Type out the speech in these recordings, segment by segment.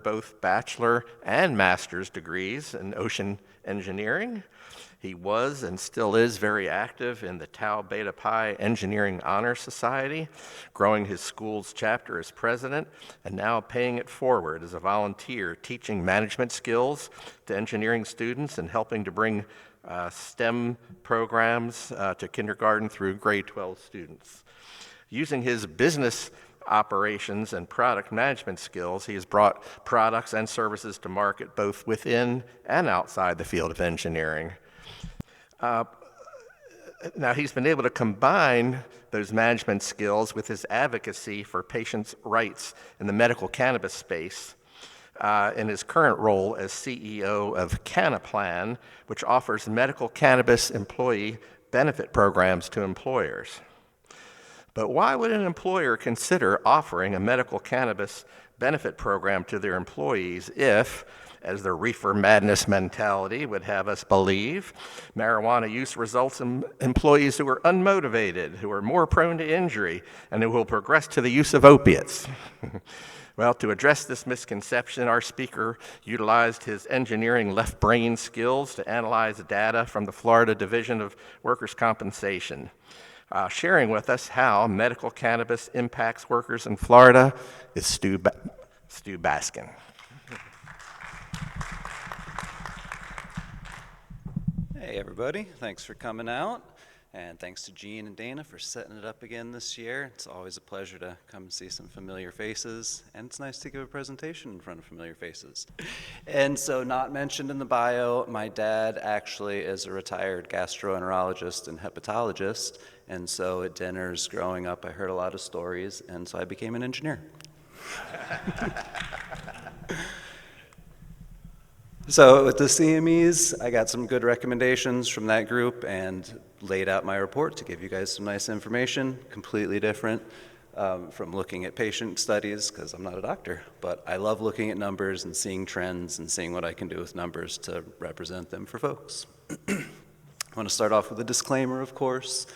earned both bachelor and master's degrees in ocean engineering. He was and still is very active in the Tau Beta Pi Engineering Honor Society, growing his school's chapter as president, and now paying it forward as a volunteer, teaching management skills to engineering students and helping to bring STEM programs to kindergarten through grade 12 students. Using his business operations and product management skills, he has brought products and services to market both within and outside the field of engineering. Now, he's been able to combine those management skills with his advocacy for patients' rights in the medical cannabis space in his current role as CEO of Cannaplan, which offers medical cannabis employee benefit programs to employers. But why would an employer consider offering a medical cannabis benefit program to their employees if, as the reefer madness mentality would have us believe, marijuana use results in employees who are unmotivated, who are more prone to injury, and who will progress to the use of opiates? Well, to address this misconception, our speaker utilized his engineering left brain skills to analyze data from the Florida Division of Workers' Compensation. Sharing with us how medical cannabis impacts workers in Florida is Stu Baskin. Hey everybody, thanks for coming out, and thanks to Gene and Dana for setting it up again this year. It's always a pleasure to come and see some familiar faces, and it's nice to give a presentation in front of familiar faces. And so, not mentioned in the bio, my dad actually is a retired gastroenterologist and hepatologist, and so at dinners growing up I heard a lot of stories, and so I became an engineer. So with the CMEs, I got some good recommendations from that group and laid out my report to give you guys some nice information, completely different from looking at patient studies, because I'm not a doctor, but I love looking at numbers and seeing trends and seeing what I can do with numbers to represent them for folks. I want to start off with a disclaimer, of course.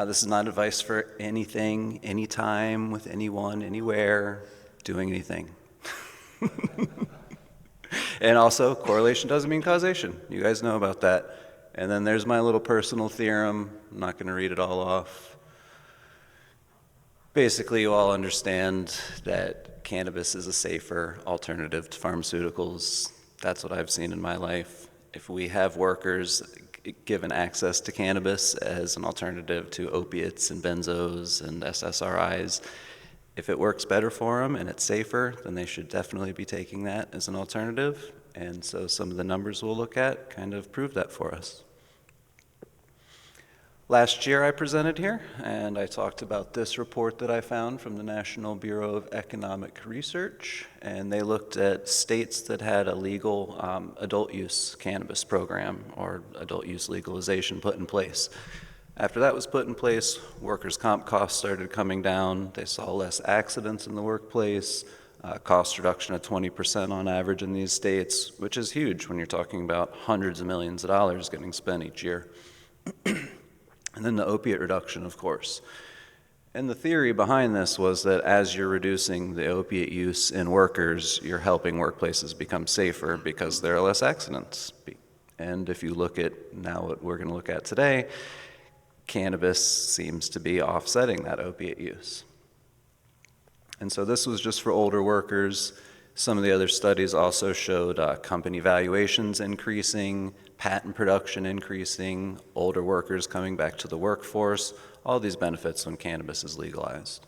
This is not advice for anything, anytime, with anyone, anywhere, doing anything. And also, correlation doesn't mean causation. You guys know about that. And then there's my little personal theorem. I'm not going to read it all off. Basically, you all understand that cannabis is a safer alternative to pharmaceuticals. That's what I've seen in my life. If we have workers given access to cannabis as an alternative to opiates and benzos and SSRIs, if it works better for them and it's safer, then they should definitely be taking that as an alternative. And so some of the numbers we'll look at kind of prove that for us. Last year I presented here, and I talked about this report that I found from the National Bureau of Economic Research, and they looked at states that had a legal adult use cannabis program or adult use legalization put in place. After that was put in place, workers' comp costs started coming down. They saw less accidents in the workplace, cost reduction of 20% on average in these states, which is huge when you're talking about hundreds of millions of dollars getting spent each year. And then the opiate reduction, of course. And the theory behind this was that as you're reducing the opiate use in workers, you're helping workplaces become safer because there are less accidents. And if you look at now what we're going to look at today, cannabis seems to be offsetting that opiate use. And so this was just for older workers. Some of the other studies also showed company valuations increasing, patent production increasing, older workers coming back to the workforce, all these benefits when cannabis is legalized.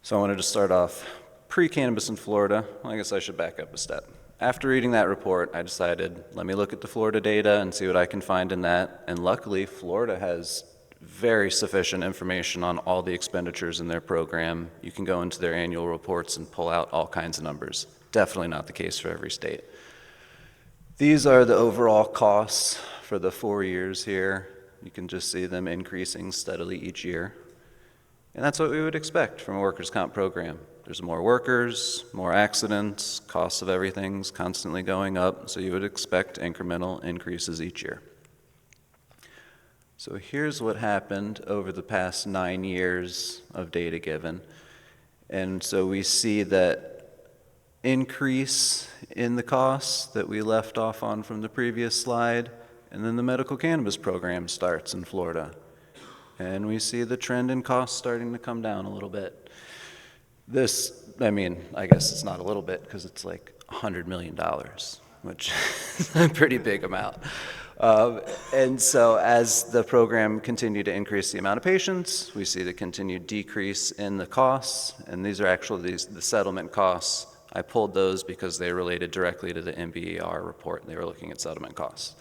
So I wanted to start off pre-cannabis in Florida. Well, I guess I should back up a step. After reading that report, I decided, let me look at the Florida data and see what I can find in that. And luckily, Florida has very sufficient information on all the expenditures in their program. You can go into their annual reports and pull out all kinds of numbers. Definitely not the case for every state. These are the overall costs for the 4 years here. You can just see them increasing steadily each year. And that's what we would expect from a workers' comp program. There's more workers, more accidents, costs of everything's constantly going up, so you would expect incremental increases each year. So here's what happened over the past 9 years of data given. And so we see that increase in the costs that we left off on from the previous slide, and then the medical cannabis program starts in Florida. And we see the trend in costs starting to come down a little bit. This, I mean, I guess it's not a little bit because it's like $100 million, which is a pretty big amount. And so as the program continued to increase the amount of patients, we see the continued decrease in the costs, and these are actually the settlement costs. I pulled those because they related directly to the MBER report. They were looking at settlement costs.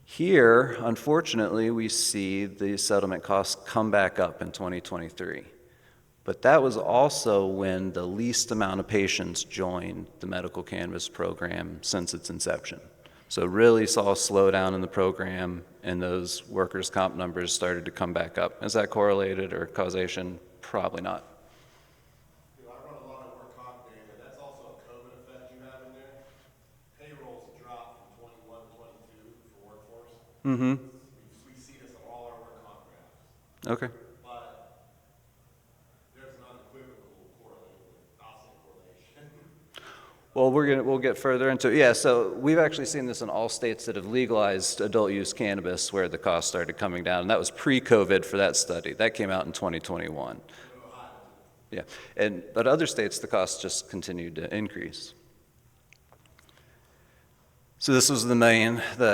Here, unfortunately, we see the settlement costs come back up in 2023. But that was also when the least amount of patients joined the medical cannabis program since its inception. So really saw a slowdown in the program, and those workers' comp numbers started to come back up. Is that correlated or causation? Probably not. I run a lot of work comp data. That's also a COVID effect you have in there. Payrolls dropped from 21 to 22 for workforce. We see this on all our work comp graphs. Okay. But there's an unequivocal correlation. I'll say correlation. Well, we'll get further into it. Yeah, so we've actually seen this in all states that have legalized adult use cannabis where the costs started coming down. And that was pre-COVID for that study. That came out in 2021. Yeah, but other states, the costs just continued to increase. So this was the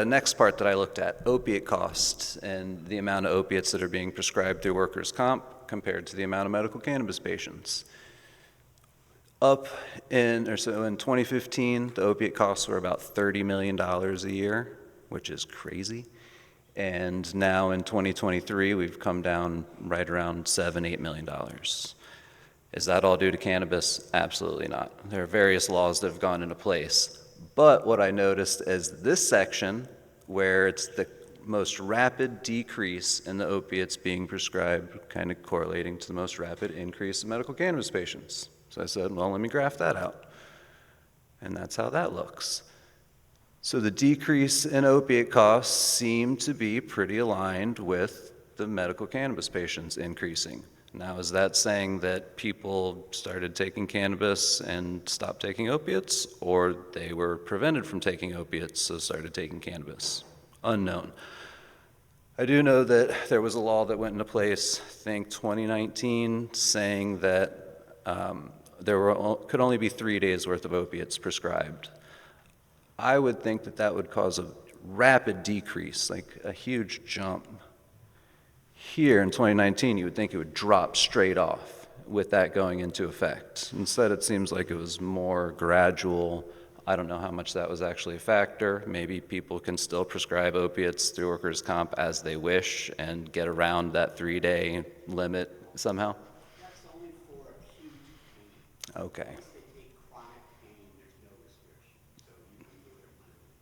next part that I looked at, opiate costs and the amount of opiates that are being prescribed through workers' comp compared to the amount of medical cannabis patients. In 2015, the opiate costs were about $30 million a year, which is crazy. And now in 2023, we've come down right around $7-8 million. Is that all due to cannabis? Absolutely not. There are various laws that have gone into place. But what I noticed is this section, where it's the most rapid decrease in the opiates being prescribed, kind of correlating to the most rapid increase in medical cannabis patients. So I said, well, let me graph that out. And that's how that looks. So the decrease in opiate costs seem to be pretty aligned with the medical cannabis patients increasing. Now, is that saying that people started taking cannabis and stopped taking opiates, or they were prevented from taking opiates, so started taking cannabis? Unknown. I do know that there was a law that went into place, I think 2019, saying that could only be 3 days worth of opiates prescribed. I would think that that would cause a rapid decrease, like a huge jump. Here in 2019, you would think it would drop straight off with that going into effect. Instead, it seems like it was more gradual. I don't know how much that was actually a factor. Maybe people can still prescribe opiates through workers' comp as they wish and get around that 3-day limit somehow. That's only for acute pain. Okay. Once they take chronic pain, there's no restriction, so you can do it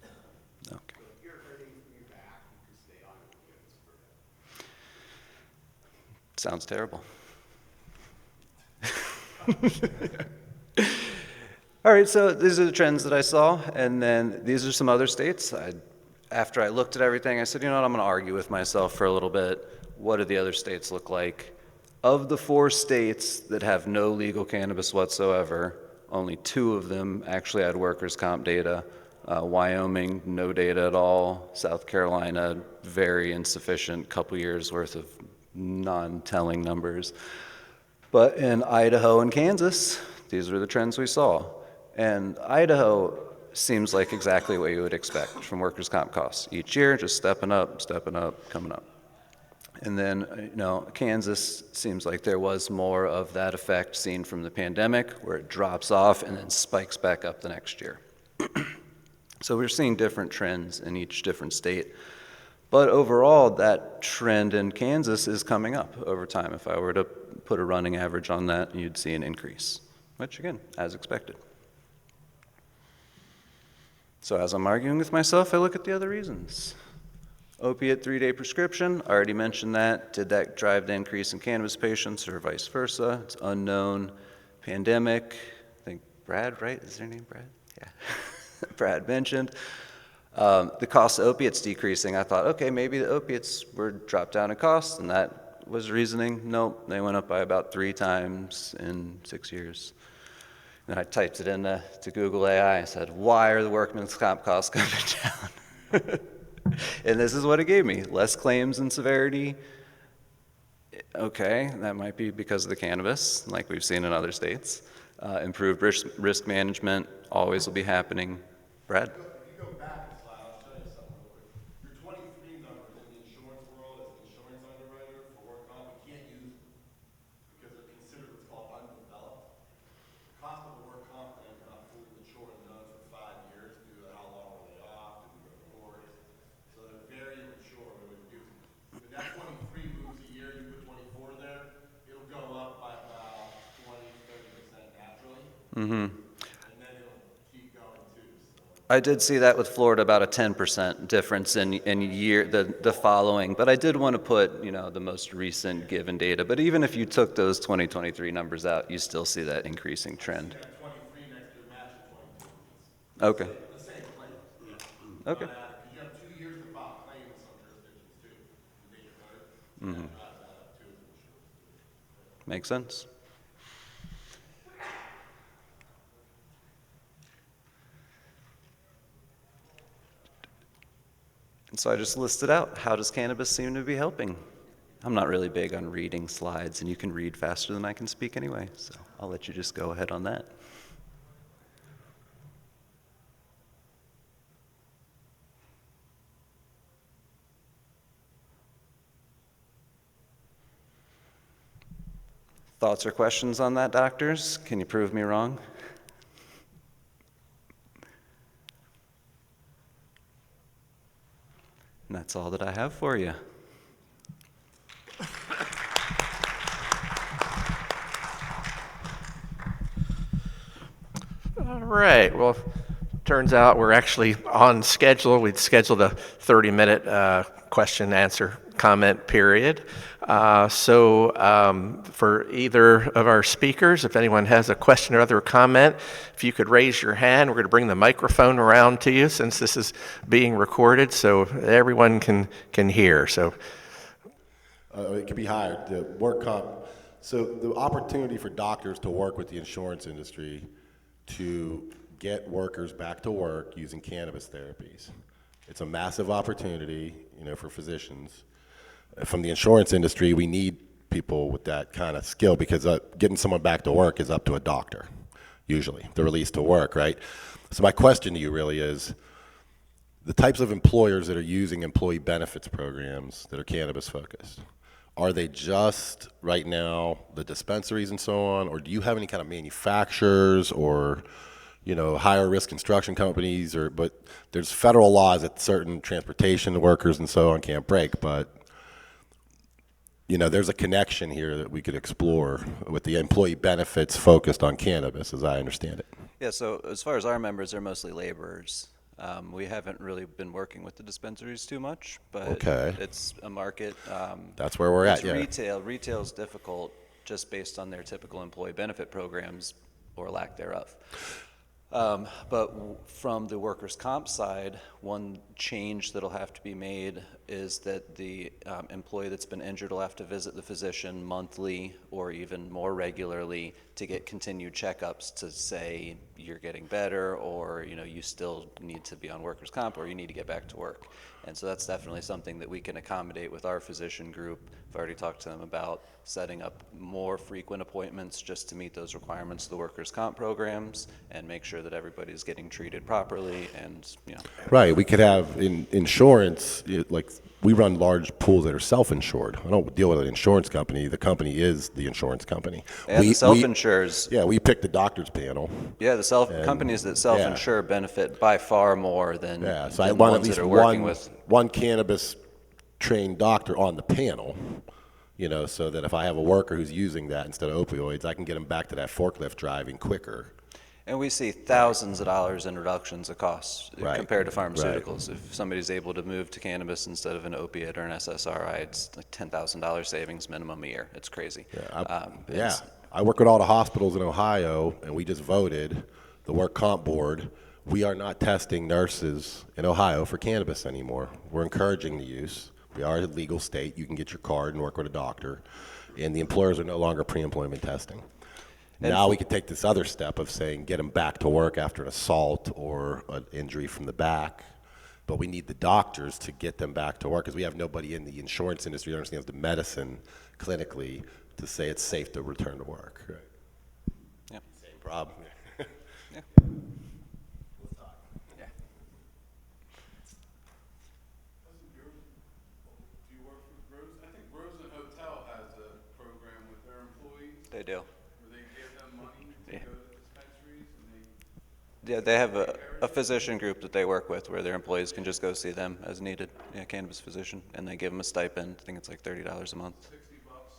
unlimited. Okay. So if you're hurting from your back, you can stay on opiates forever. Sounds terrible. All right, so these are the trends that I saw, and then these are some other states. After I looked at everything, I said, you know what, I'm going to argue with myself for a little bit. What do the other states look like? Of the 4 states that have no legal cannabis whatsoever, only 2 of them actually had workers' comp data. Wyoming, no data at all. South Carolina, very insufficient, couple years worth of non-telling numbers. But in Idaho and Kansas, these are the trends we saw. And Idaho seems like exactly what you would expect from workers' comp costs. Each year, just stepping up, coming up. And then, Kansas seems like there was more of that effect seen from the pandemic, where it drops off and then spikes back up the next year. So we're seeing different trends in each different state. But overall, that trend in Kansas is coming up over time. If I were to put a running average on that, you'd see an increase, which again, as expected. So as I'm arguing with myself, I look at the other reasons. Opiate 3-day prescription, I already mentioned that. Did that drive the increase in cannabis patients or vice versa? It's unknown. Pandemic, I think Brad, right? Is their name Brad? Yeah. Brad mentioned. The cost of opiates decreasing, I thought, okay, maybe the opiates were dropped down in cost and that was the reasoning? Nope, they went up by about 3 times in 6 years. Then I typed it into Google AI and said, why are the workman's comp costs coming down? And this is what it gave me: less claims and severity. Okay, that might be because of the cannabis, like we've seen in other states. Improved risk management always will be happening. Brad? If you go back a slide, I'll show you something real quick. Your 23 numbers in the insurance world as an insurance underwriter for work comp, we can't use them because they're considered what's called undeveloped. The cost of a work comp claim is not fully mature and known for 5 years due to how long were they off, did we go to court. So they're very immature when we use them. When that 23 moves a year, you put 24 there, it'll go up by about 20-30% naturally. And then it'll keep going too. So I did see that with Florida, about a 10% difference in year, the following, but I did want to put, the most recent given data. But even if you took those 2023 numbers out, you still see that increasing trend. you got 23 next year matching 22. Okay, The same claims. okay. Because you have 2 years to file claims in some jurisdictions too. The day you're hurt. So that drives that up too as an insurance. Makes sense. And so I just listed out, how does cannabis seem to be helping? I'm not really big on reading slides, and you can read faster than I can speak anyway, so I'll let you just go ahead on that. Thoughts or questions on that, doctors? Can you prove me wrong? And that's all that I have for you. All right. Well, turns out we're actually on schedule. We'd scheduled a 30-minute question, answer, comment period. So for either of our speakers, if anyone has a question or other comment, if you could raise your hand, we're going to bring the microphone around to you since this is being recorded so everyone can hear. So It can be hired, the work comp. So the opportunity for doctors to work with the insurance industry to get workers back to work using cannabis therapies. It's a massive opportunity, for physicians. From the insurance industry, we need people with that kind of skill because getting someone back to work is up to a doctor, usually. They're released to work, right? So my question to you really is, the types of employers that are using employee benefits programs that are cannabis focused, are they just right now the dispensaries and so on, or do you have any kind of manufacturers or higher risk construction companies? But there's federal laws that certain transportation workers and so on can't break, but there's a connection here that we could explore with the employee benefits focused on cannabis, as I understand it. Yeah, so as far as our members, they're mostly laborers. We haven't really been working with the dispensaries too much, but Okay. it's a market. That's where we're at, It's yeah. retail. Retail is difficult just based on their typical employee benefit programs or lack thereof. But from the workers' comp side, one change that'll have to be made is that the employee that's been injured will have to visit the physician monthly or even more regularly to get continued checkups to say you're getting better, or you still need to be on workers' comp, or you need to get back to work. And so that's definitely something that we can accommodate with our physician group. I've already talked to them about setting up more frequent appointments just to meet those requirements of the workers' comp programs and make sure that everybody's getting treated properly. And Right, we could have insurance, like we run large pools that are self-insured. I don't deal with an insurance company. The company is the insurance company. And the self-insures. Yeah, we pick the doctor's panel. Yeah, the companies that self-insure benefit by far more than, Yeah, so than I want at ones least that are working with. one cannabis-trained doctor on the panel, so that if I have a worker who's using that instead of opioids, I can get them back to that forklift driving quicker. And we see thousands of dollars in reductions of costs Right, compared to pharmaceuticals. If somebody's able to move to cannabis instead of an opiate or an SSRI, it's like $10,000 savings minimum a year. It's crazy. Yeah, I work with all the hospitals in Ohio, and we just voted, the work comp board, we are not testing nurses in Ohio for cannabis anymore. We're encouraging the use. We are a legal state. You can get your card and work with a doctor. And the employers are no longer pre-employment testing. Now we could take this other step of saying get them back to work after an assault or an injury from the back. But we need the doctors to get them back to work because we have nobody in the insurance industry that understands the medicine clinically to say it's safe to return to work. Right. Yep. Same problem. Yeah. Yeah. Do you work with Rose? I think Rosen Hotel has a program with their employees They do. where they give them money to Yeah. go to dispensaries and they. Yeah, they have a physician group that they work with where their employees can just go see them as needed. Yeah, cannabis physician, and they give them a stipend. I think it's like $30 a month. $60.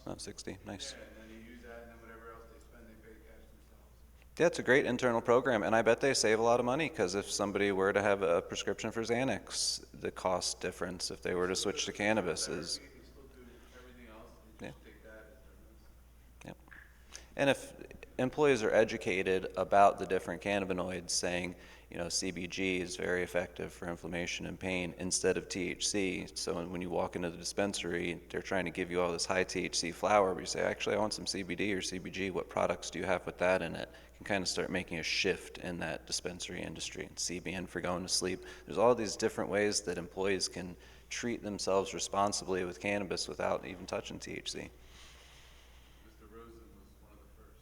Oh, 60, nice. Yeah, and then you use that and then whatever else they spend, they pay cash themselves. Yeah, it's a great internal program, and I bet they save a lot of money because if somebody were to have a prescription for Xanax, the cost difference if they were to switch to cannabis is. They still do everything else, they Yeah. just take that as their medicine. Yep. And if employees are educated about the different cannabinoids, saying, you know, CBG is very effective for inflammation and pain instead of THC. So when you walk into the dispensary, they're trying to give you all this high THC flower, but you say, actually, I want some CBD or CBG. What products do you have with that in it? You can kind of start making a shift in that dispensary industry. And CBN for going to sleep. There's all these different ways that employees can treat themselves responsibly with cannabis without even touching THC. Mr. Rosen was one of the first.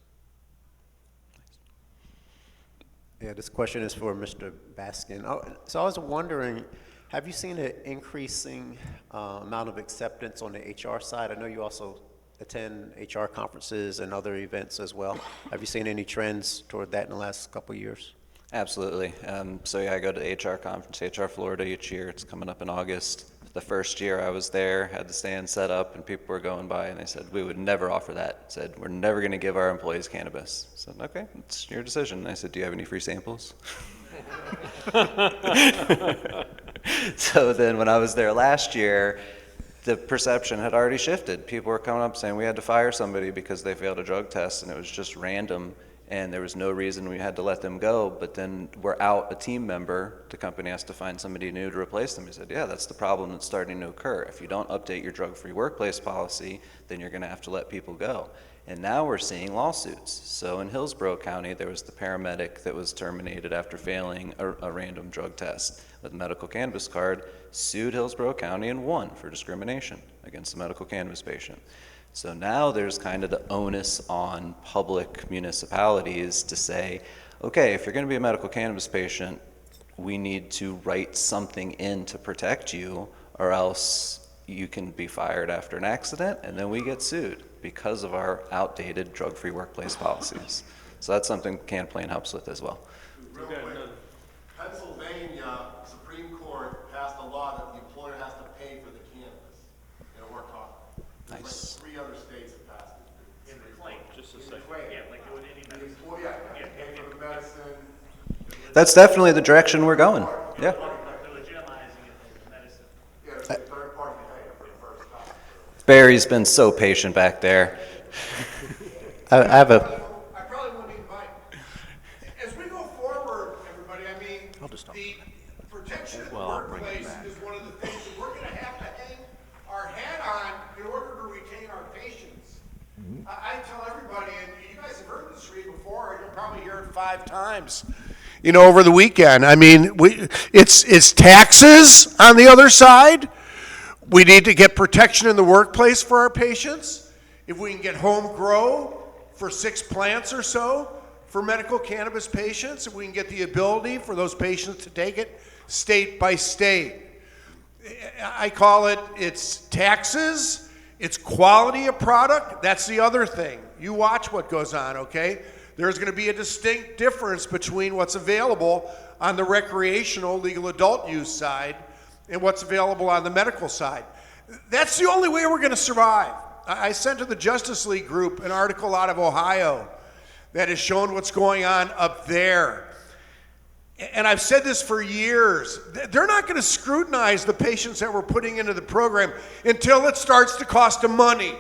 Yeah, this question is for Mr. Baskin. So I was wondering, have you seen an increasing amount of acceptance on the HR side? I know you also attend HR conferences and other events as well. Have you seen any trends toward that in the last couple of years? Absolutely. So yeah, I go to the HR conference, HR Florida each year. It's coming up in August. The first year I was there, had the stand set up, and people were going by, and they said, we would never offer that. Said, we're never going to give our employees cannabis. I said, okay, it's your decision. And I said, do you have any free samples? So then when I was there last year, the perception had already shifted. People were coming up saying we had to fire somebody because they failed a drug test, and it was just random, and there was no reason we had to let them go. But then we're out a team member, the company has to find somebody new to replace them. He said, yeah, that's the problem that's starting to occur. If you don't update your drug-free workplace policy, then you're going to have to let people go. And now we're seeing lawsuits. So in Hillsborough County, there was the paramedic that was terminated after failing a random drug test with a medical cannabis card, sued Hillsborough County and won for discrimination against a medical cannabis patient. So now there's kind of the onus on public municipalities to say, okay, if you're going to be a medical cannabis patient, we need to write something in to protect you, or else you can be fired after an accident, and then we get sued because of our outdated drug-free workplace policies. So that's something CanPlan helps with as well. Real quick, Pennsylvania Supreme Court passed a law that the employer has to pay for the cannabis in a work contract. There's Nice. like 3 other states that passed it. In the claim, just a In the second. claim. Yeah, like you would any The medicine. employer, yeah, pay for the medicine. That's definitely the direction we're going. Yeah. They're legitimizing it as medicine. Yeah, it's a third party pay for the first time. Barry's been so patient back there. I have a, I probably won't need mine. As we go forward, everybody, I mean, the protection of the workplace is one of the things that we're gonna have to hang our hat on in order to retain our patients. I tell everybody, and you guys have heard this read before, you'll probably hear it 5 times, you know, over the weekend. I mean, it's taxes on the other side. We need to get protection in the workplace for our patients. If we can get home grow for 6 plants or so for medical cannabis patients, if we can get the ability for those patients to take it state by state. I call it's taxes, it's quality of product. That's the other thing. You watch what goes on, okay? There's going to be a distinct difference between what's available on the recreational legal adult use side and what's available on the medical side. That's the only way we're going to survive. I sent to the Justice League group an article out of Ohio that has shown what's going on up there. And I've said this for years. They're not going to scrutinize the patients that we're putting into the program until it starts to cost them money.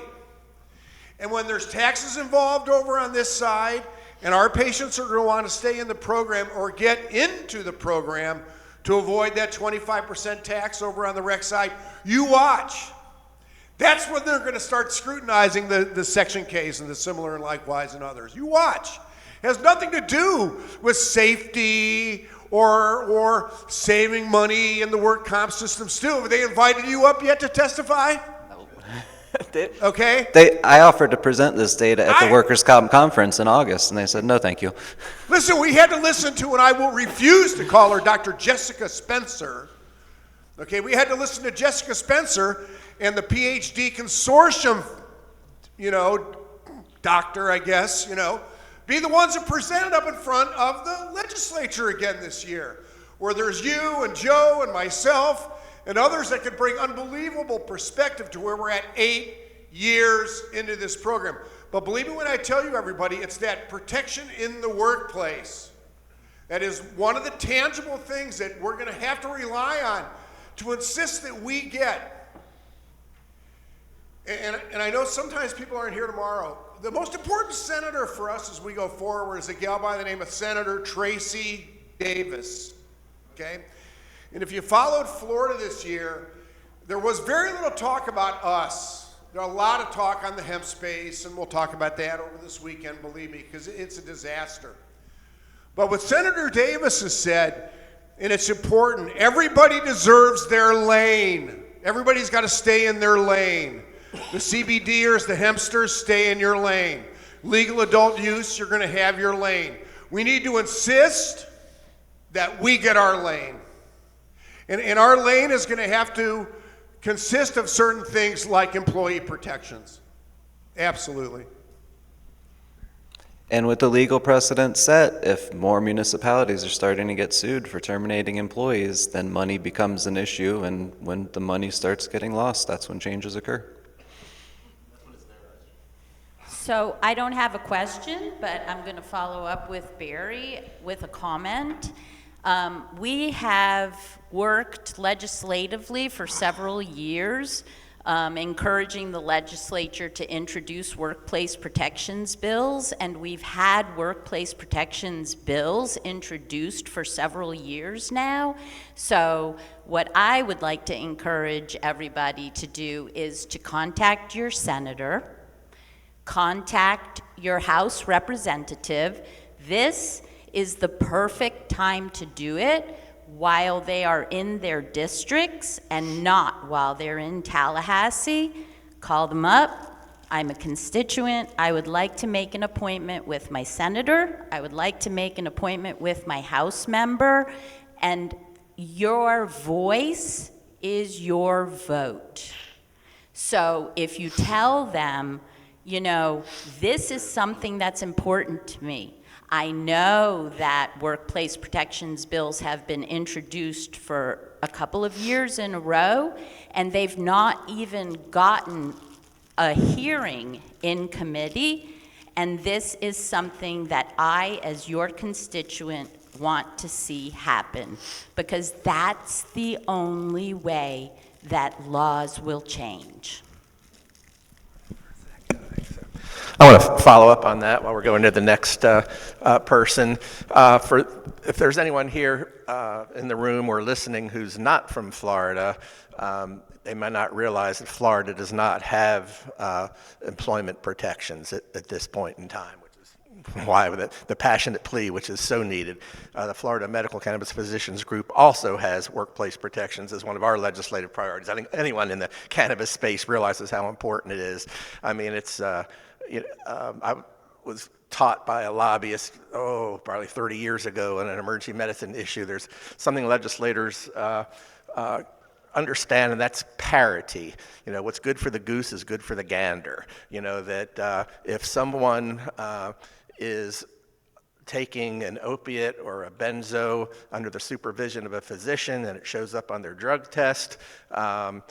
And when there's taxes involved over on this side, and our patients are going to want to stay in the program or get into the program to avoid that 25% tax over on the rec side. You watch. That's when they're going to start scrutinizing the Section Ks and the similar and likewise and others. You watch. It has nothing to do with safety or saving money in the work comp system. Still, have they invited you up yet to testify? Okay? I offered to present this data at the Workers' Comp Conference in August, and they said, no, thank you. Listen, we had to listen to, and I will refuse to call her Dr. Jessica Spencer. Okay, we had to listen to Jessica Spencer and the PhD consortium, doctor, I guess, be the ones that presented up in front of the legislature again this year, where there's you and Joe and myself and others that could bring unbelievable perspective to where we're at 8 years into this program. But believe me when I tell you, everybody, it's that protection in the workplace. That is one of the tangible things that we're going to have to rely on to insist that we get. And I know sometimes people aren't here tomorrow. The most important senator for us as we go forward is a gal by the name of Senator Tracy Davis, okay? And if you followed Florida this year, there was very little talk about us. There are a lot of talk on the hemp space, and we'll talk about that over this weekend, believe me, because it's a disaster. But what Senator Davis has said, and it's important, everybody deserves their lane. Everybody's got to stay in their lane. The CBDers, the hempsters, stay in your lane. Legal adult use, you're going to have your lane. We need to insist that we get our lane. And our lane is going to have to consist of certain things like employee protections. Absolutely. And with the legal precedent set, if more municipalities are starting to get sued for terminating employees, then money becomes an issue, and when the money starts getting lost, that's when changes occur. So I don't have a question, but I'm going to follow up with Barry with a comment. We have worked legislatively for several years, encouraging the legislature to introduce workplace protections bills, and we've had workplace protections bills introduced for several years now. So what I would like to encourage everybody to do is to contact your senator, contact your House representative. This is the perfect time to do it while they are in their districts and not while they're in Tallahassee. Call them up. I'm a constituent. I would like to make an appointment with my senator. I would like to make an appointment with my House member. And your voice is your vote. So if you tell them, this is something that's important to me. I know that workplace protections bills have been introduced for a couple of years in a row, and they've not even gotten a hearing in committee, and this is something that I, as your constituent, want to see happen, because that's the only way that laws will change. I want to follow up on that while we're going to the next person. If there's anyone here in the room or listening who's not from Florida, they might not realize that Florida does not have employment protections at this point in time, which is why the passionate plea, which is so needed. The Florida Medical Cannabis Physicians Group also has workplace protections as one of our legislative priorities. I think anyone in the cannabis space realizes how important it is. I mean, it's I was taught by a lobbyist, probably 30 years ago on an emergency medicine issue. There's something legislators understand, and that's parity. What's good for the goose is good for the gander. That if someone is taking an opiate or a benzo under the supervision of a physician and it shows up on their drug test, but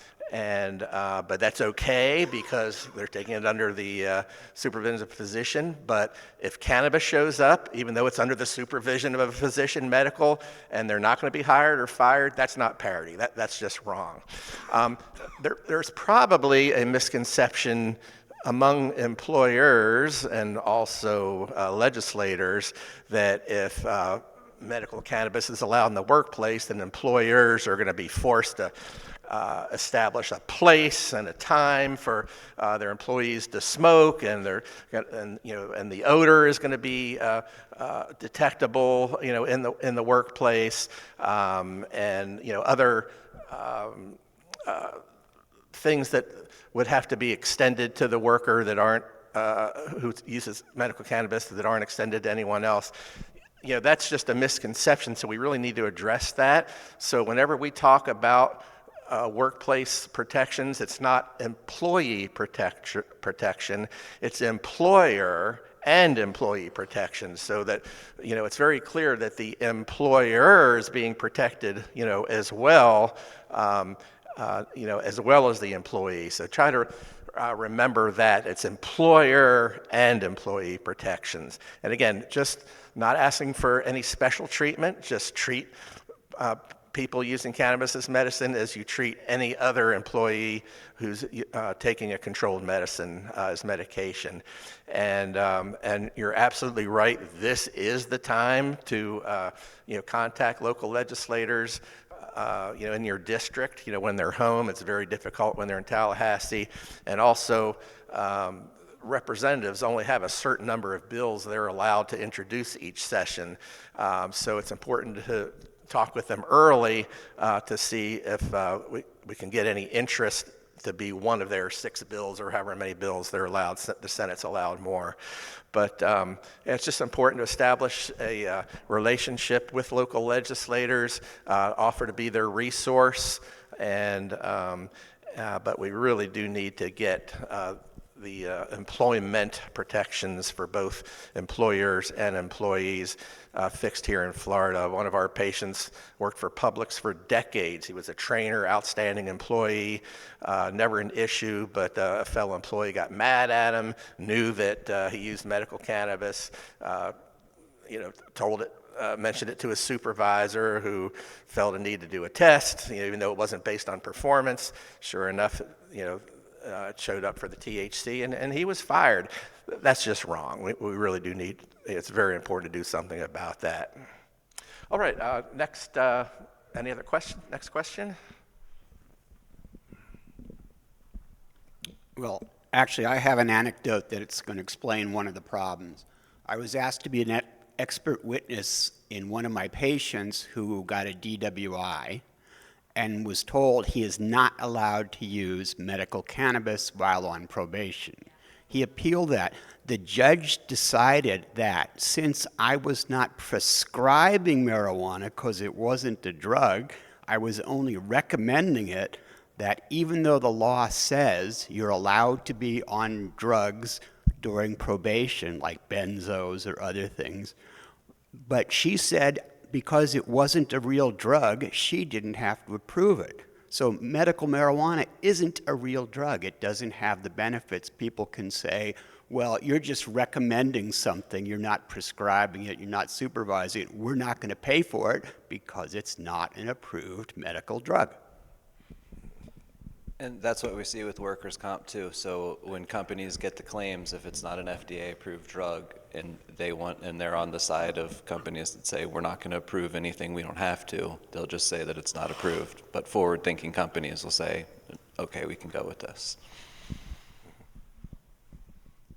that's okay because they're taking it under the supervision of a physician. But if cannabis shows up, even though it's under the supervision of a physician, medical, and they're not going to be hired or fired, that's not parity. That's just wrong. There's probably a misconception among employers and also legislators that if medical cannabis is allowed in the workplace, then employers are going to be forced to establish a place and a time for their employees to smoke, and and the odor is going to be detectable, in the workplace, and other things that would have to be extended to the worker that aren't who uses medical cannabis that aren't extended to anyone else. That's just a misconception, so we really need to address that. So whenever we talk about workplace protections, it's not employee protection, it's employer and employee protection, so that it's very clear that the employer is being protected, as well, as well as the employee. So try to remember that it's employer and employee protections. And again, just not asking for any special treatment, just treat people using cannabis as medicine as you treat any other employee who's taking a controlled medicine as medication. And you're absolutely right. This is the time to contact local legislators. In your district, when they're home. It's very difficult when they're in Tallahassee. And also, representatives only have a certain number of bills they're allowed to introduce each session. So it's important to talk with them early to see if we can get any interest to be one of their 6 bills or however many bills they're allowed. The Senate's allowed more. But it's just important to establish a relationship with local legislators, offer to be their resource, and but we really do need to get the employment protections for both employers and employees fixed here in Florida. One of our patients worked for Publix for decades. He was a trainer, outstanding employee, never an issue, but a fellow employee got mad at him, knew that he used medical cannabis, mentioned it to his supervisor, who felt a need to do a test, even though it wasn't based on performance. Sure enough, it showed up for the THC, and he was fired. That's just wrong. We really do need, it's very important to do something about that. All right, next, any other question? Next question? Well, actually, I have an anecdote that it's going to explain one of the problems. I was asked to be an expert witness in one of my patients who got a DWI and was told he is not allowed to use medical cannabis while on probation. He appealed that. The judge decided that since I was not prescribing marijuana because it wasn't a drug, I was only recommending it, that even though the law says you're allowed to be on drugs during probation, like benzos or other things, but she said because it wasn't a real drug, she didn't have to approve it. So medical marijuana isn't a real drug. It doesn't have the benefits. People can say, well, you're just recommending something. You're not prescribing it. You're not supervising it. We're not going to pay for it because it's not an approved medical drug. And that's what we see with workers' comp too. So when companies get the claims, if it's not an FDA-approved drug, and they're on the side of companies that say we're not going to approve anything we don't have to, they'll just say that it's not approved. But forward-thinking companies will say, okay, we can go with this.